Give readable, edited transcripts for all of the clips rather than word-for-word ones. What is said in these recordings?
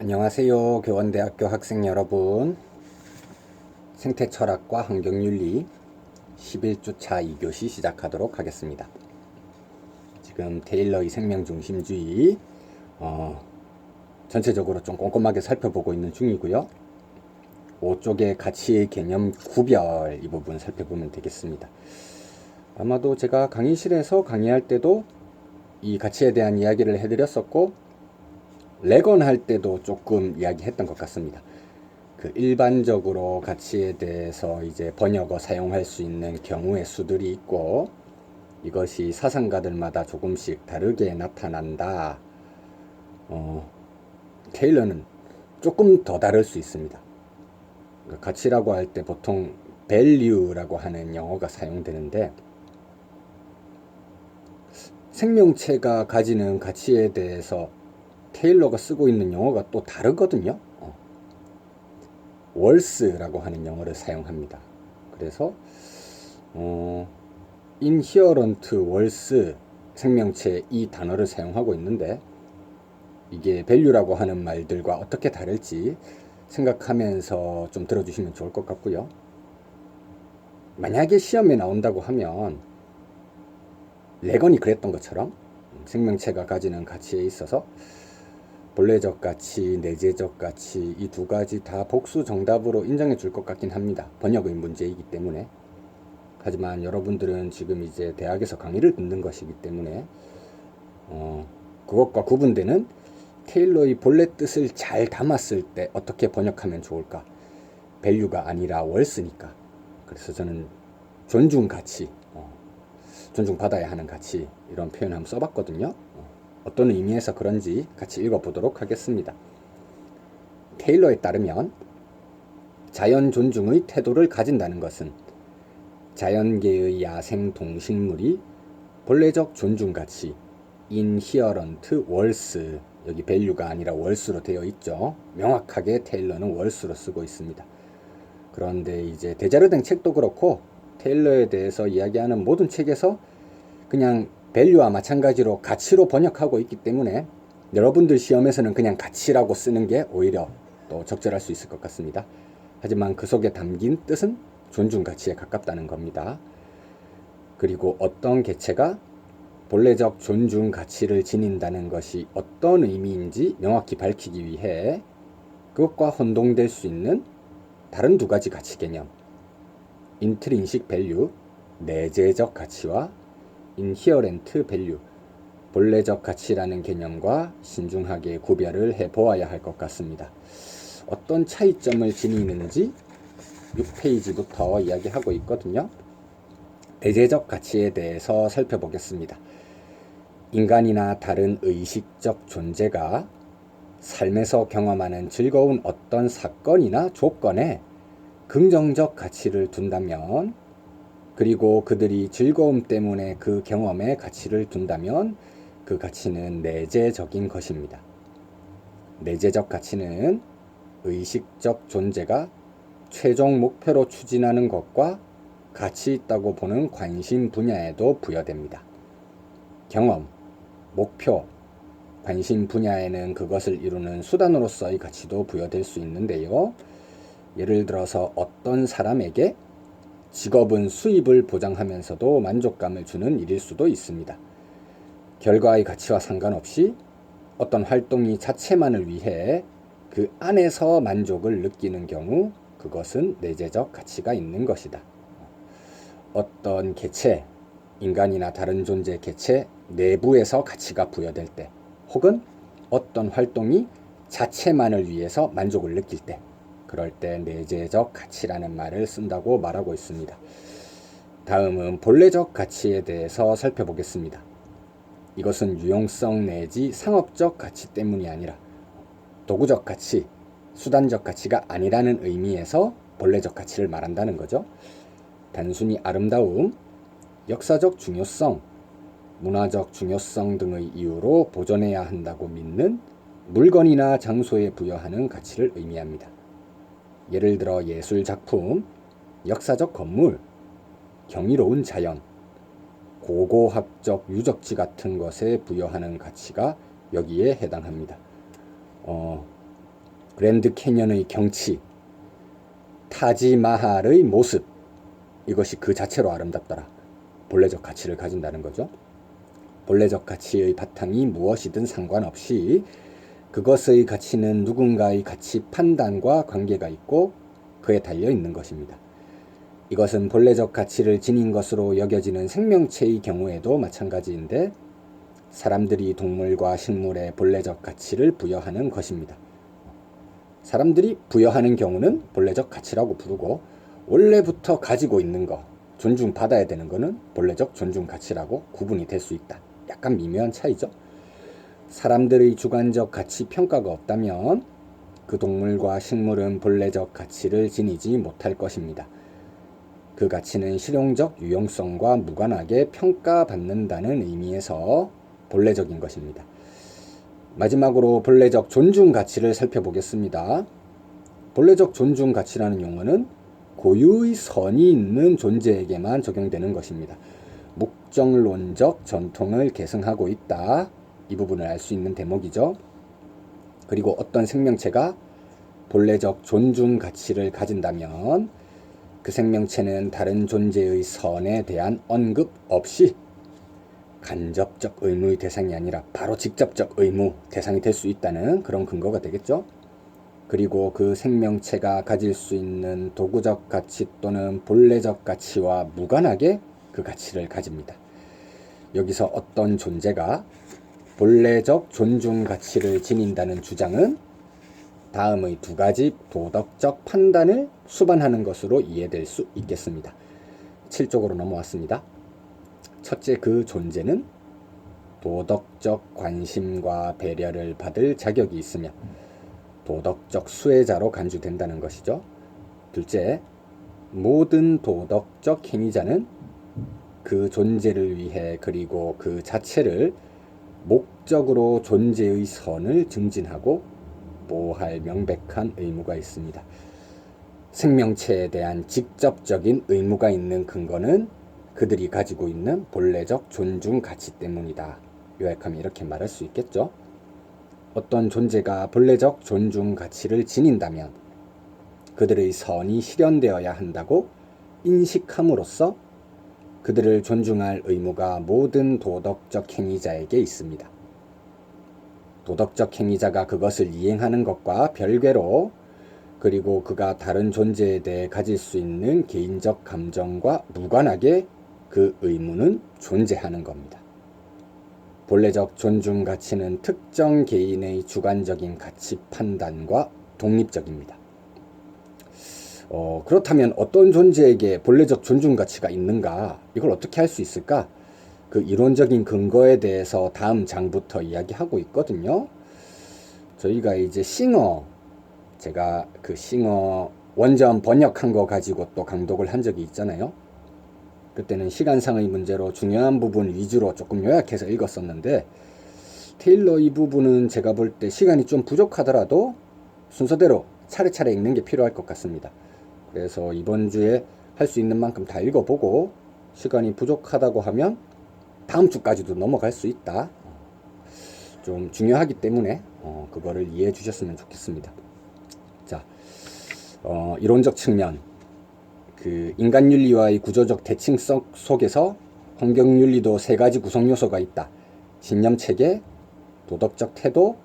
안녕하세요. 교원대학교 학생 여러분. 생태철학과 환경윤리 11주차 2교시 시작하도록 하겠습니다. 지금 테일러의 생명중심주의 전체적으로 좀 꼼꼼하게 살펴보고 있는 중이고요. 5쪽의 가치의 개념 구별 이 부분 살펴보면 되겠습니다. 아마도 제가 강의실에서 강의할 때도 이 가치에 대한 이야기를 해드렸었고, 레건 할 때도 조금 이야기했던 것 같습니다. 그 일반적으로 가치에 대해서 이제 번역어 사용할 수 있는 경우의 수들이 있고, 이것이 사상가들마다 조금씩 다르게 나타난다. 테일러는 조금 더 다를 수 있습니다. 가치라고 할 때 보통 value라고 하는 영어가 사용되는데, 생명체가 가지는 가치에 대해서 테일러가 쓰고 있는 영어가 또 다르거든요. worth라고 하는 영어를 사용합니다. 그래서 inherent worth, 생명체 이 단어를 사용하고 있는데, 이게 value라고 하는 말들과 어떻게 다를지 생각하면서 좀 들어주시면 좋을 것 같고요. 만약에 시험에 나온다고 하면 레건이 그랬던 것처럼 생명체가 가지는 가치에 있어서 본래적 가치, 내재적 가치 이 두 가지 다 복수 정답으로 인정해 줄 것 같긴 합니다. 번역의 문제이기 때문에. 하지만 여러분들은 지금 이제 대학에서 강의를 듣는 것이기 때문에 그것과 구분되는 테일러의 본래 뜻을 잘 담았을 때 어떻게 번역하면 좋을까? 밸류가 아니라 월스니까. 그래서 저는 존중 가치, 존중받아야 하는 가치 이런 표현을 한번 써봤거든요. 어떤 의미에서 그런지 같이 읽어보도록 하겠습니다. 테일러에 따르면 자연 존중의 태도를 가진다는 것은 자연계의 야생 동식물이 본래적 존중 가치, inherent worth, 여기 value가 아니라 worth로 되어 있죠. 명확하게 테일러는 worth로 쓰고 있습니다. 그런데 이제 데자르댕 책도 그렇고 테일러에 대해서 이야기하는 모든 책에서 그냥 value와 마찬가지로 가치로 번역하고 있기 때문에 여러분들 시험에서는 그냥 가치라고 쓰는 게 오히려 또 적절할 수 있을 것 같습니다. 하지만 그 속에 담긴 뜻은 존중 가치에 가깝다는 겁니다. 그리고 어떤 개체가 본래적 존중 가치를 지닌다는 것이 어떤 의미인지 명확히 밝히기 위해 그것과 혼동될 수 있는 다른 두 가지 가치 개념, intrinsic value, 내재적 가치와 inherent value, 본래적 가치라는 개념과 신중하게 구별을 해보아야 할 것 같습니다. 어떤 차이점을 지니는지 6페이지부터 이야기하고 있거든요. 내재적 가치에 대해서 살펴보겠습니다. 인간이나 다른 의식적 존재가 삶에서 경험하는 즐거운 어떤 사건이나 조건에 긍정적 가치를 둔다면, 그리고 그들이 즐거움 때문에 그 경험에 가치를 둔다면 그 가치는 내재적인 것입니다. 내재적 가치는 의식적 존재가 최종 목표로 추진하는 것과 가치 있다고 보는 관심 분야에도 부여됩니다. 경험, 목표, 관심 분야에는 그것을 이루는 수단으로서의 가치도 부여될 수 있는데요. 예를 들어서 어떤 사람에게 직업은 수입을 보장하면서도 만족감을 주는 일일 수도 있습니다. 결과의 가치와 상관없이 어떤 활동이 자체만을 위해 그 안에서 만족을 느끼는 경우 그것은 내재적 가치가 있는 것이다. 어떤 개체, 인간이나 다른 존재 개체 내부에서 가치가 부여될 때, 혹은 어떤 활동이 자체만을 위해서 만족을 느낄 때, 그럴 때 내재적 가치라는 말을 쓴다고 말하고 있습니다. 다음은 본래적 가치에 대해서 살펴보겠습니다. 이것은 유용성 내지 상업적 가치 때문이 아니라 도구적 가치, 수단적 가치가 아니라는 의미에서 본래적 가치를 말한다는 거죠. 단순히 아름다움, 역사적 중요성, 문화적 중요성 등의 이유로 보존해야 한다고 믿는 물건이나 장소에 부여하는 가치를 의미합니다. 예를 들어 예술 작품, 역사적 건물, 경이로운 자연, 고고학적 유적지 같은 것에 부여하는 가치가 여기에 해당합니다. 그랜드 캐년의 경치, 타지마할의 모습, 이것이 그 자체로 아름답더라. 본래적 가치를 가진다는 거죠. 본래적 가치의 바탕이 무엇이든 상관없이 그것의 가치는 누군가의 가치 판단과 관계가 있고 그에 달려 있는 것입니다. 이것은 본래적 가치를 지닌 것으로 여겨지는 생명체의 경우에도 마찬가지인데 사람들이 동물과 식물에 본래적 가치를 부여하는 것입니다. 사람들이 부여하는 경우는 본래적 가치라고 부르고 원래부터 가지고 있는 거, 존중받아야 되는 거는 본래적 존중 가치라고 구분이 될 수 있다. 약간 미묘한 차이죠. 사람들의 주관적 가치 평가가 없다면 그 동물과 식물은 본래적 가치를 지니지 못할 것입니다. 그 가치는 실용적 유용성과 무관하게 평가받는다는 의미에서 본래적인 것입니다. 마지막으로 본래적 존중 가치를 살펴보겠습니다. 본래적 존중 가치라는 용어는 고유의 선이 있는 존재에게만 적용되는 것입니다. 목적론적 전통을 계승하고 있다. 이 부분을 알 수 있는 대목이죠. 그리고 어떤 생명체가 본래적 존중 가치를 가진다면 그 생명체는 다른 존재의 선에 대한 언급 없이 간접적 의무의 대상이 아니라 바로 직접적 의무 대상이 될 수 있다는 그런 근거가 되겠죠. 그리고 그 생명체가 가질 수 있는 도구적 가치 또는 본래적 가치와 무관하게 그 가치를 가집니다. 여기서 어떤 존재가 본래적 존중 가치를 지닌다는 주장은 다음의 두 가지 도덕적 판단을 수반하는 것으로 이해될 수 있겠습니다. 7쪽으로 넘어왔습니다. 첫째, 그 존재는 도덕적 관심과 배려를 받을 자격이 있으며 도덕적 수혜자로 간주된다는 것이죠. 둘째, 모든 도덕적 행위자는 그 존재를 위해 그리고 그 자체를 목적으로 존재의 선을 증진하고 보호할 명백한 의무가 있습니다. 생명체에 대한 직접적인 의무가 있는 근거는 그들이 가지고 있는 본래적 존중 가치 때문이다. 요약하면 이렇게 말할 수 있겠죠. 어떤 존재가 본래적 존중 가치를 지닌다면 그들의 선이 실현되어야 한다고 인식함으로써 그들을 존중할 의무가 모든 도덕적 행위자에게 있습니다. 도덕적 행위자가 그것을 이행하는 것과 별개로 그리고 그가 다른 존재에 대해 가질 수 있는 개인적 감정과 무관하게 그 의무는 존재하는 겁니다. 본래적 존중 가치는 특정 개인의 주관적인 가치 판단과 독립적입니다. 그렇다면 어떤 존재에게 본래적 존중 가치가 있는가? 이걸 어떻게 할 수 있을까? 그 이론적인 근거에 대해서 다음 장부터 이야기하고 있거든요. 저희가 이제 제가 그 싱어 원전 번역한 거 가지고 또 강독을 한 적이 있잖아요. 그때는 시간상의 문제로 중요한 부분 위주로 조금 요약해서 읽었었는데 테일러 이 부분은 제가 볼 때 시간이 좀 부족하더라도 순서대로 차례차례 읽는 게 필요할 것 같습니다. 그래서 이번 주에 할 수 있는 만큼 다 읽어보고 시간이 부족하다고 하면 다음 주까지도 넘어갈 수 있다. 좀 중요하기 때문에 그거를 이해해 주셨으면 좋겠습니다. 자, 이론적 측면, 그 인간윤리와의 구조적 대칭성 속에서 환경윤리도 세 가지 구성 요소가 있다. 신념체계, 도덕적 태도,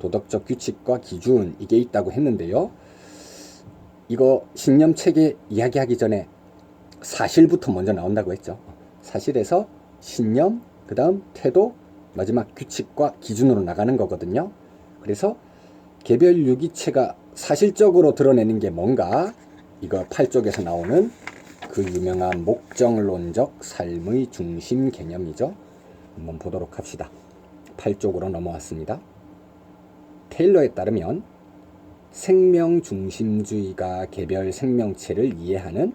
도덕적 규칙과 기준, 이게 있다고 했는데요. 이거 신념체계 이야기하기 전에 사실부터 먼저 나온다고 했죠. 사실에서 신념, 그 다음 태도, 마지막 규칙과 기준으로 나가는 거거든요. 그래서 개별 유기체가 사실적으로 드러내는 게 뭔가, 이거 8쪽에서 나오는 그 유명한 목적론적 삶의 중심 개념이죠. 한번 보도록 합시다. 8쪽으로 넘어왔습니다. 테일러에 따르면 생명 중심주의가 개별 생명체를 이해하는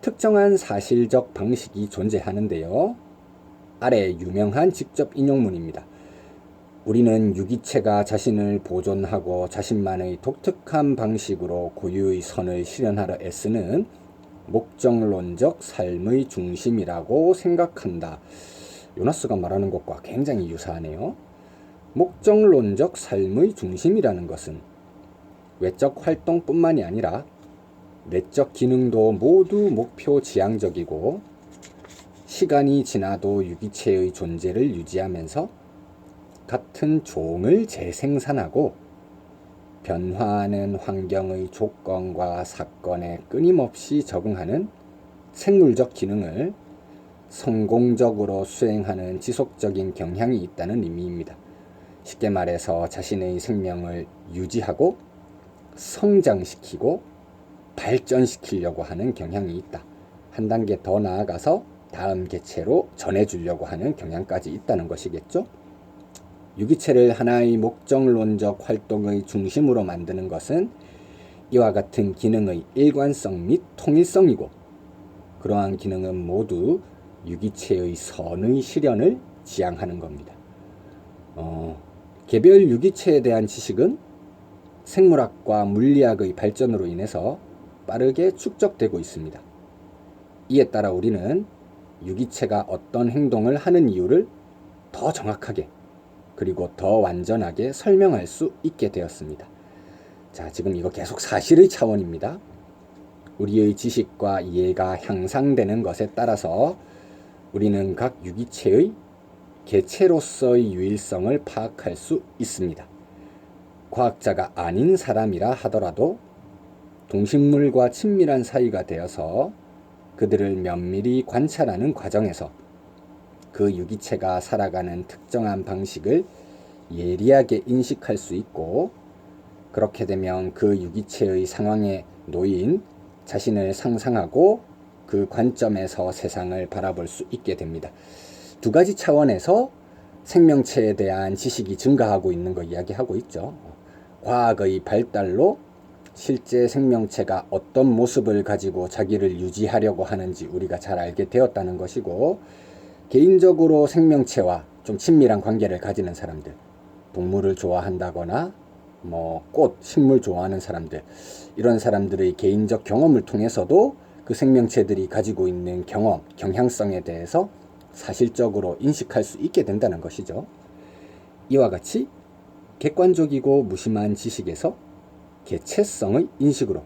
특정한 사실적 방식이 존재하는데요. 아래 유명한 직접 인용문입니다. 우리는 유기체가 자신을 보존하고 자신만의 독특한 방식으로 고유의 선을 실현하려 애쓰는 목적론적 삶의 중심이라고 생각한다. 요나스가 말하는 것과 굉장히 유사하네요. 목적론적 삶의 중심이라는 것은 외적 활동뿐만이 아니라 내적 기능도 모두 목표 지향적이고 시간이 지나도 유기체의 존재를 유지하면서 같은 종을 재생산하고 변화하는 환경의 조건과 사건에 끊임없이 적응하는 생물적 기능을 성공적으로 수행하는 지속적인 경향이 있다는 의미입니다. 쉽게 말해서 자신의 생명을 유지하고 성장시키고 발전시키려고 하는 경향이 있다. 한 단계 더 나아가서 다음 개체로 전해주려고 하는 경향까지 있다는 것이겠죠. 유기체를 하나의 목적론적 활동의 중심으로 만드는 것은 이와 같은 기능의 일관성 및 통일성이고, 그러한 기능은 모두 유기체의 선의 실현을 지향하는 겁니다. 개별 유기체에 대한 지식은 생물학과 물리학의 발전으로 인해서 빠르게 축적되고 있습니다. 이에 따라 우리는 유기체가 어떤 행동을 하는 이유를 더 정확하게 그리고 더 완전하게 설명할 수 있게 되었습니다. 자, 지금 이거 계속 사실의 차원입니다. 우리의 지식과 이해가 향상되는 것에 따라서 우리는 각 유기체의 개체로서의 유일성을 파악할 수 있습니다. 과학자가 아닌 사람이라 하더라도 동식물과 친밀한 사이가 되어서 그들을 면밀히 관찰하는 과정에서 그 유기체가 살아가는 특정한 방식을 예리하게 인식할 수 있고, 그렇게 되면 그 유기체의 상황에 놓인 자신을 상상하고 그 관점에서 세상을 바라볼 수 있게 됩니다. 두 가지 차원에서 생명체에 대한 지식이 증가하고 있는 거 이야기하고 있죠. 과학의 발달로 실제 생명체가 어떤 모습을 가지고 자기를 유지하려고 하는지 우리가 잘 알게 되었다는 것이고, 개인적으로 생명체와 좀 친밀한 관계를 가지는 사람들, 동물을 좋아한다거나 꽃, 식물 좋아하는 사람들, 이런 사람들의 개인적 경험을 통해서도 그 생명체들이 가지고 있는 경험, 경향성에 대해서 사실적으로 인식할 수 있게 된다는 것이죠. 이와 같이 객관적이고 무심한 지식에서 개체성의 인식으로,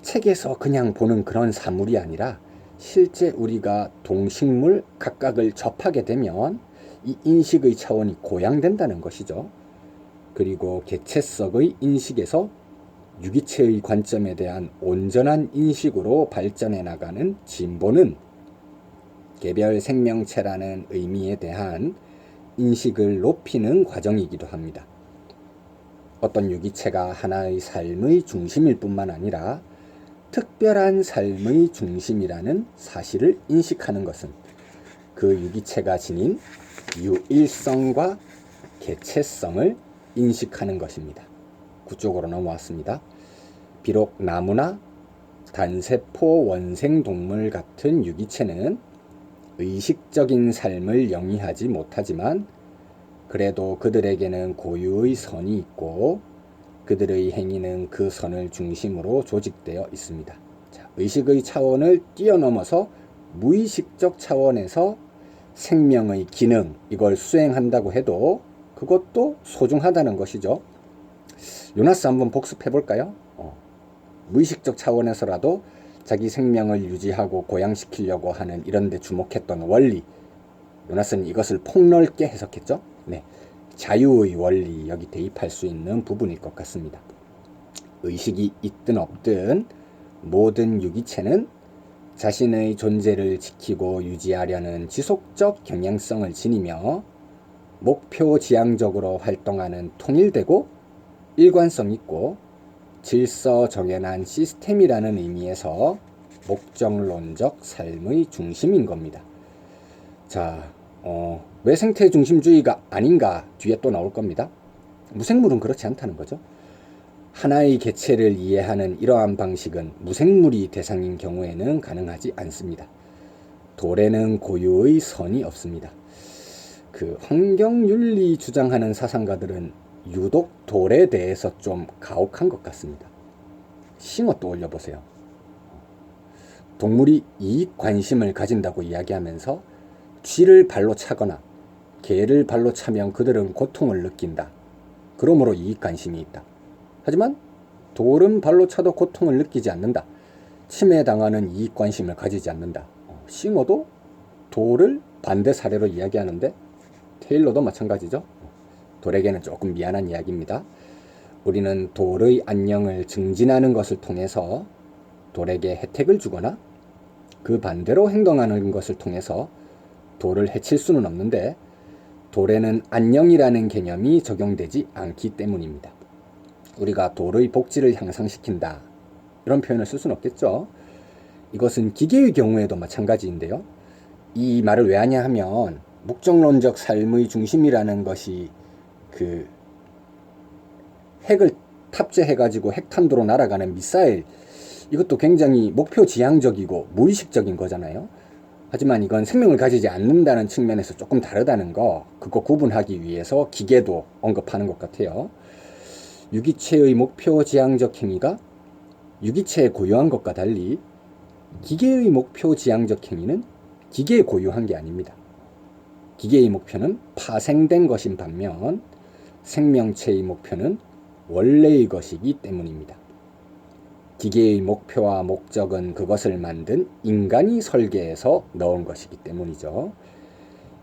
책에서 그냥 보는 그런 사물이 아니라 실제 우리가 동식물 각각을 접하게 되면 이 인식의 차원이 고양된다는 것이죠. 그리고 개체성의 인식에서 유기체의 관점에 대한 온전한 인식으로 발전해 나가는 진보는 개별 생명체라는 의미에 대한 인식을 높이는 과정이기도 합니다. 어떤 유기체가 하나의 삶의 중심일 뿐만 아니라 특별한 삶의 중심이라는 사실을 인식하는 것은 그 유기체가 지닌 유일성과 개체성을 인식하는 것입니다. 9쪽으로 넘어왔습니다. 비록 나무나 단세포 원생동물 같은 유기체는 의식적인 삶을 영위하지 못하지만 그래도 그들에게는 고유의 선이 있고 그들의 행위는 그 선을 중심으로 조직되어 있습니다. 자, 의식의 차원을 뛰어넘어서 무의식적 차원에서 생명의 기능, 이걸 수행한다고 해도 그것도 소중하다는 것이죠. 요나스 한번 복습해 볼까요? 무의식적 차원에서라도 자기 생명을 유지하고 고양시키려고 하는 이런 데 주목했던 원리, 요나스는 이것을 폭넓게 해석했죠. 네, 자유의 원리, 여기 대입할 수 있는 부분일 것 같습니다. 의식이 있든 없든 모든 유기체는 자신의 존재를 지키고 유지하려는 지속적 경향성을 지니며 목표 지향적으로 활동하는 통일되고 일관성 있고 질서 정연한 시스템이라는 의미에서 목적론적 삶의 중심인 겁니다. 자, 왜 생태 중심주의가 아닌가 뒤에 또 나올 겁니다. 무생물은 그렇지 않다는 거죠. 하나의 개체를 이해하는 이러한 방식은 무생물이 대상인 경우에는 가능하지 않습니다. 돌에는 고유의 선이 없습니다. 그 환경윤리 주장하는 사상가들은 유독 돌에 대해서 좀 가혹한 것 같습니다. 싱어 떠올려 보세요. 동물이 이익 관심을 가진다고 이야기하면서 쥐를 발로 차거나 개를 발로 차면 그들은 고통을 느낀다. 그러므로 이익 관심이 있다. 하지만 돌은 발로 차도 고통을 느끼지 않는다. 침해당하는 이익관심을 가지지 않는다. 싱어도 돌을 반대 사례로 이야기하는데 테일러도 마찬가지죠. 돌에게는 조금 미안한 이야기입니다. 우리는 돌의 안녕을 증진하는 것을 통해서 돌에게 혜택을 주거나 그 반대로 행동하는 것을 통해서 돌을 해칠 수는 없는데 돌에는 안녕이라는 개념이 적용되지 않기 때문입니다. 우리가 돌의 복지를 향상시킨다 이런 표현을 쓸 수는 없겠죠. 이것은 기계의 경우에도 마찬가지인데요. 이 말을 왜 하냐 하면 목적론적 삶의 중심이라는 것이 그 핵을 탑재해가지고 핵탄두로 날아가는 미사일, 이것도 굉장히 목표 지향적이고 무의식적인 거잖아요. 하지만 이건 생명을 가지지 않는다는 측면에서 조금 다르다는 거, 그거 구분하기 위해서 기계도 언급하는 것 같아요. 유기체의 목표 지향적 행위가 유기체에 고유한 것과 달리 기계의 목표 지향적 행위는 기계에 고유한 게 아닙니다. 기계의 목표는 파생된 것인 반면 생명체의 목표는 원래의 것이기 때문입니다. 기계의 목표와 목적은 그것을 만든 인간이 설계해서 넣은 것이기 때문이죠.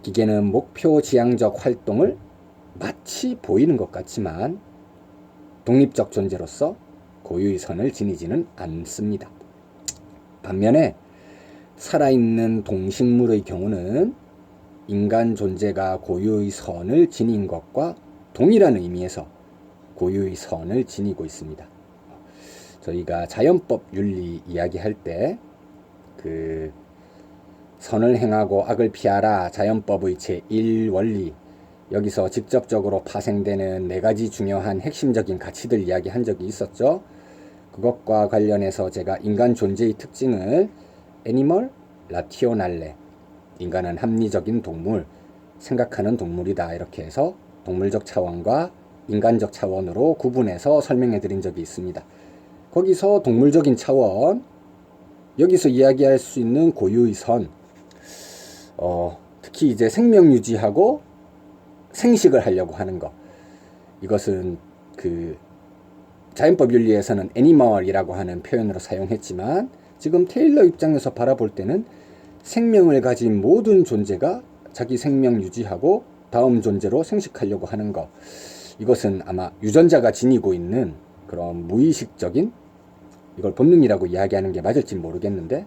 기계는 목표 지향적 활동을 마치 보이는 것 같지만 독립적 존재로서 고유의 선을 지니지는 않습니다. 반면에 살아있는 동식물의 경우는 인간 존재가 고유의 선을 지닌 것과 동일한 의미에서 고유의 선을 지니고 있습니다. 저희가 자연법 윤리 이야기할 때 그 선을 행하고 악을 피하라 자연법의 제1원리, 여기서 직접적으로 파생되는 4가지 중요한 핵심적인 가치들 이야기한 적이 있었죠. 그것과 관련해서 제가 인간 존재의 특징을 애니멀 라티오날레, 인간은 합리적인 동물, 생각하는 동물이다, 이렇게 해서 동물적 차원과 인간적 차원으로 구분해서 설명해 드린 적이 있습니다. 거기서 동물적인 차원, 여기서 이야기할 수 있는 고유의 선, 특히 이제 생명 유지하고 생식을 하려고 하는 것, 이것은 그 자연법 윤리에서는 애니멀이라고 하는 표현으로 사용했지만 지금 테일러 입장에서 바라볼 때는 생명을 가진 모든 존재가 자기 생명 유지하고 다음 존재로 생식하려고 하는 것, 이것은 아마 유전자가 지니고 있는 그런 무의식적인, 이걸 본능이라고 이야기하는 게 맞을지 모르겠는데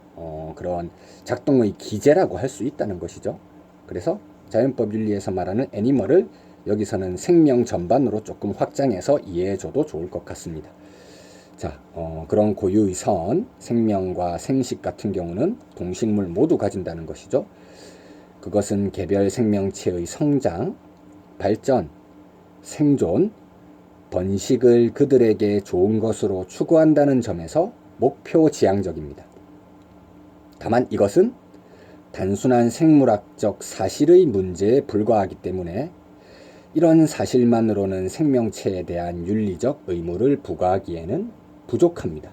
그런 작동의 기제라고 할 수 있다는 것이죠. 그래서 자연법 윤리에서 말하는 애니멀을 여기서는 생명 전반으로 조금 확장해서 이해해줘도 좋을 것 같습니다. 자, 그런 고유의 선, 생명과 생식 같은 경우는 동식물 모두 가진다는 것이죠. 그것은 개별 생명체의 성장, 발전, 생존, 번식을 그들에게 좋은 것으로 추구한다는 점에서 목표 지향적입니다. 다만 이것은 단순한 생물학적 사실의 문제에 불과하기 때문에 이런 사실만으로는 생명체에 대한 윤리적 의무를 부과하기에는 부족합니다.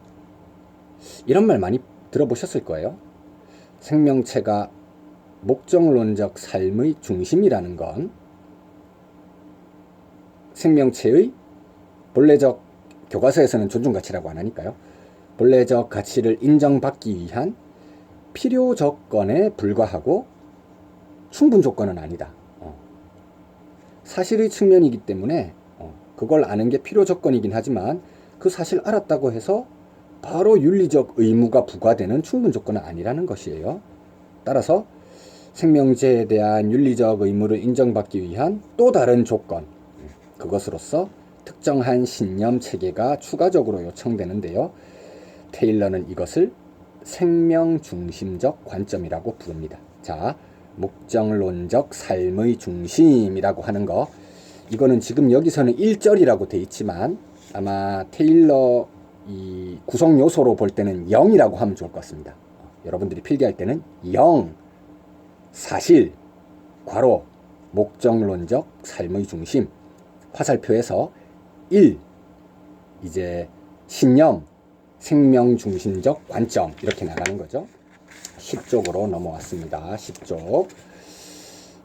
이런 말 많이 들어보셨을 거예요. 생명체가 목적론적 삶의 중심이라는 건 생명체의 본래적, 교과서에서는 존중가치라고 안 하니까요, 본래적 가치를 인정받기 위한 필요 조건에 불과하고 충분 조건은 아니다. 사실의 측면이기 때문에 그걸 아는 게 필요 조건이긴 하지만 그 사실 알았다고 해서 바로 윤리적 의무가 부과되는 충분 조건은 아니라는 것이에요. 따라서 생명체에 대한 윤리적 의무를 인정받기 위한 또 다른 조건, 그것으로서 특정한 신념 체계가 추가적으로 요청되는데요. 테일러는 이것을 생명 중심적 관점이라고 부릅니다. 자, 목적론적 삶의 중심이라고 하는 거, 이거는 지금 여기서는 1절이라고 돼 있지만 아마 테일러 이 구성 요소로 볼 때는 0이라고 하면 좋을 것 같습니다. 여러분들이 필기할 때는 0, 사실, 괄호, 목적론적 삶의 중심, 화살표에서 1, 이제 신념, 생명 중심적 관점, 이렇게 나가는 거죠. 10쪽으로 넘어왔습니다. 10쪽.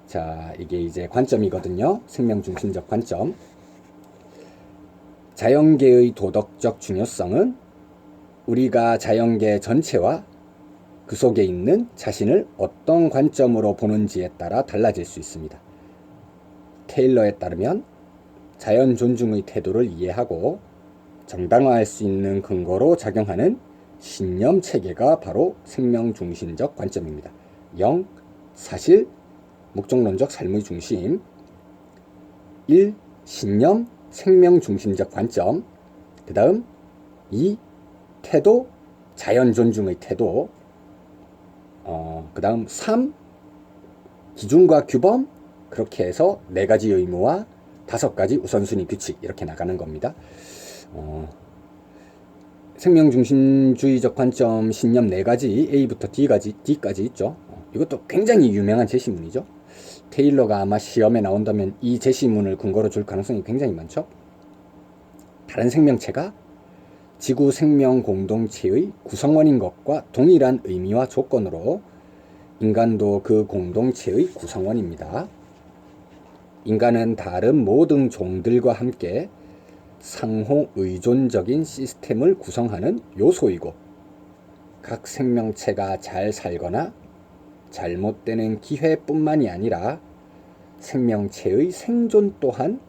자, 이게 이제 관점이거든요. 생명 중심적 관점. 자연계의 도덕적 중요성은 우리가 자연계 전체와 그 속에 있는 자신을 어떤 관점으로 보는지에 따라 달라질 수 있습니다. 테일러에 따르면 자연 존중의 태도를 이해하고 정당화할 수 있는 근거로 작용하는 신념 체계가 바로 생명중심적 관점입니다. 0. 사실, 목적론적 삶의 중심. 1. 신념, 생명중심적 관점. 그 다음 2. 태도, 자연 존중의 태도. 그 다음 3. 기준과 규범. 그렇게 해서 4가지 의무와 5가지 우선순위 규칙 이렇게 나가는 겁니다. 생명중심주의적 관점 신념 4가지 A부터 D까지 있죠. 이것도 굉장히 유명한 제시문이죠. 테일러가 아마 시험에 나온다면 이 제시문을 근거로 줄 가능성이 굉장히 많죠. 다른 생명체가 지구 생명 공동체의 구성원인 것과 동일한 의미와 조건으로 인간도 그 공동체의 구성원입니다. 인간은 다른 모든 종들과 함께 상호 의존적인 시스템을 구성하는 요소이고 각 생명체가 잘 살거나 잘못되는 기회뿐만이 아니라 생명체의 생존 또한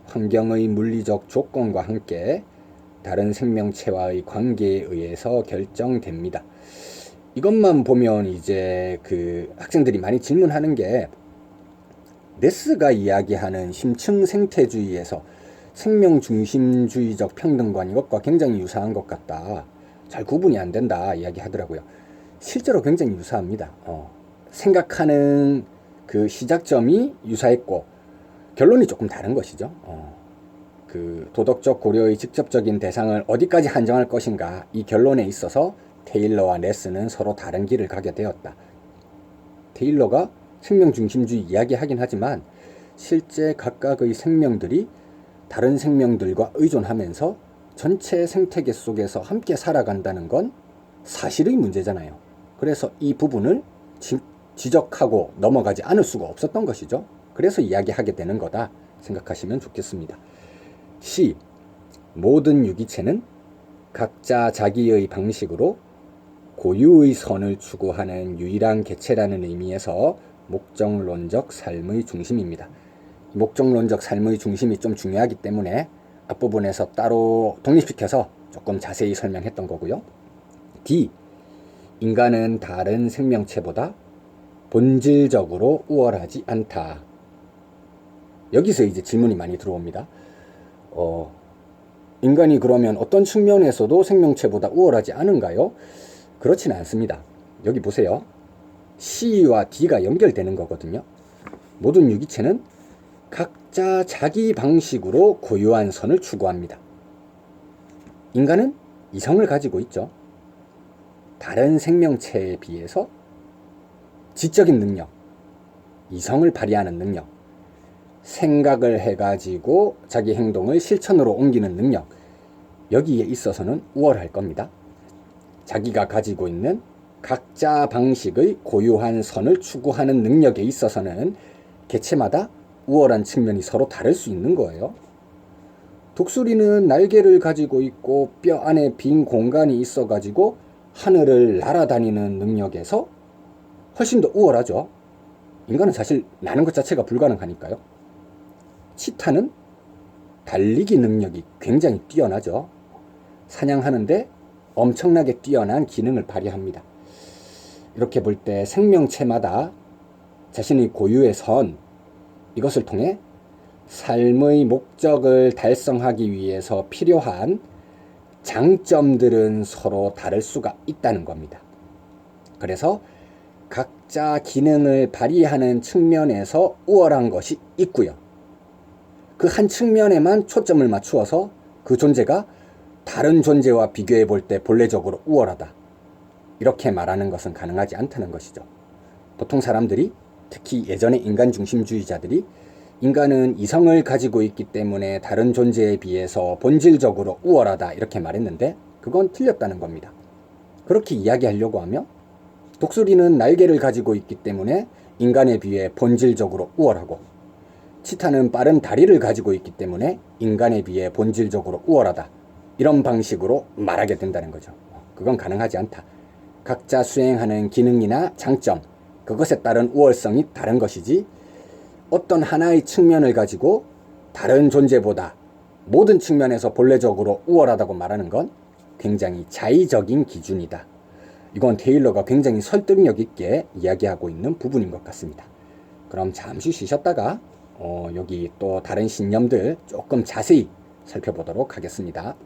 환경의 물리적 조건과 함께 다른 생명체와의 관계에 의해서 결정됩니다. 이것만 보면 이제 그 학생들이 많이 질문하는 게 네스가 이야기하는 심층 생태주의에서 생명중심주의적 평등관 이것과 굉장히 유사한 것 같다. 잘 구분이 안 된다 이야기하더라고요. 실제로 굉장히 유사합니다. 생각하는 그 시작점이 유사했고 결론이 조금 다른 것이죠. 그 도덕적 고려의 직접적인 대상을 어디까지 한정할 것인가 이 결론에 있어서 테일러와 네스는 서로 다른 길을 가게 되었다. 테일러가 생명중심주의 이야기하긴 하지만 실제 각각의 생명들이 다른 생명들과 의존하면서 전체 생태계 속에서 함께 살아간다는 건 사실의 문제잖아요. 그래서 이 부분을 지적하고 넘어가지 않을 수가 없었던 것이죠. 그래서 이야기하게 되는 거다 생각하시면 좋겠습니다. C. 모든 유기체는 각자 자기의 방식으로 고유의 선을 추구하는 유일한 개체라는 의미에서 목적론적 삶의 중심입니다. 목적론적 삶의 중심이 좀 중요하기 때문에 앞부분에서 따로 독립시켜서 조금 자세히 설명했던 거고요. D. 인간은 다른 생명체보다 본질적으로 우월하지 않다. 여기서 이제 질문이 많이 들어옵니다. 인간이 그러면 어떤 측면에서도 생명체보다 우월하지 않은가요? 그렇지는 않습니다. 여기 보세요. C와 D가 연결되는 거거든요. 모든 유기체는 각자 자기 방식으로 고유한 선을 추구합니다. 인간은 이성을 가지고 있죠. 다른 생명체에 비해서 지적인 능력, 이성을 발휘하는 능력, 생각을 해가지고 자기 행동을 실천으로 옮기는 능력, 여기에 있어서는 우월할 겁니다. 자기가 가지고 있는 각자 방식의 고유한 선을 추구하는 능력에 있어서는 개체마다 우월한 측면이 서로 다를 수 있는 거예요. 독수리는 날개를 가지고 있고 뼈 안에 빈 공간이 있어가지고 하늘을 날아다니는 능력에서 훨씬 더 우월하죠. 인간은 사실 나는 것 자체가 불가능하니까요. 치타는 달리기 능력이 굉장히 뛰어나죠. 사냥하는데 엄청나게 뛰어난 기능을 발휘합니다. 이렇게 볼 때 생명체마다 자신의 고유의 선, 이것을 통해 삶의 목적을 달성하기 위해서 필요한 장점들은 서로 다를 수가 있다는 겁니다. 그래서 각자 기능을 발휘하는 측면에서 우월한 것이 있고요. 그 한 측면에만 초점을 맞추어서 그 존재가 다른 존재와 비교해 볼 때 본래적으로 우월하다. 이렇게 말하는 것은 가능하지 않다는 것이죠. 보통 사람들이 특히 예전의 인간중심주의자들이 인간은 이성을 가지고 있기 때문에 다른 존재에 비해서 본질적으로 우월하다 이렇게 말했는데 그건 틀렸다는 겁니다. 그렇게 이야기하려고 하면 독수리는 날개를 가지고 있기 때문에 인간에 비해 본질적으로 우월하고 치타는 빠른 다리를 가지고 있기 때문에 인간에 비해 본질적으로 우월하다. 이런 방식으로 말하게 된다는 거죠. 그건 가능하지 않다. 각자 수행하는 기능이나 장점, 그것에 따른 우월성이 다른 것이지 어떤 하나의 측면을 가지고 다른 존재보다 모든 측면에서 본래적으로 우월하다고 말하는 건 굉장히 자의적인 기준이다. 이건 테일러가 굉장히 설득력 있게 이야기하고 있는 부분인 것 같습니다. 그럼 잠시 쉬셨다가 여기 또 다른 신념들 조금 자세히 살펴보도록 하겠습니다.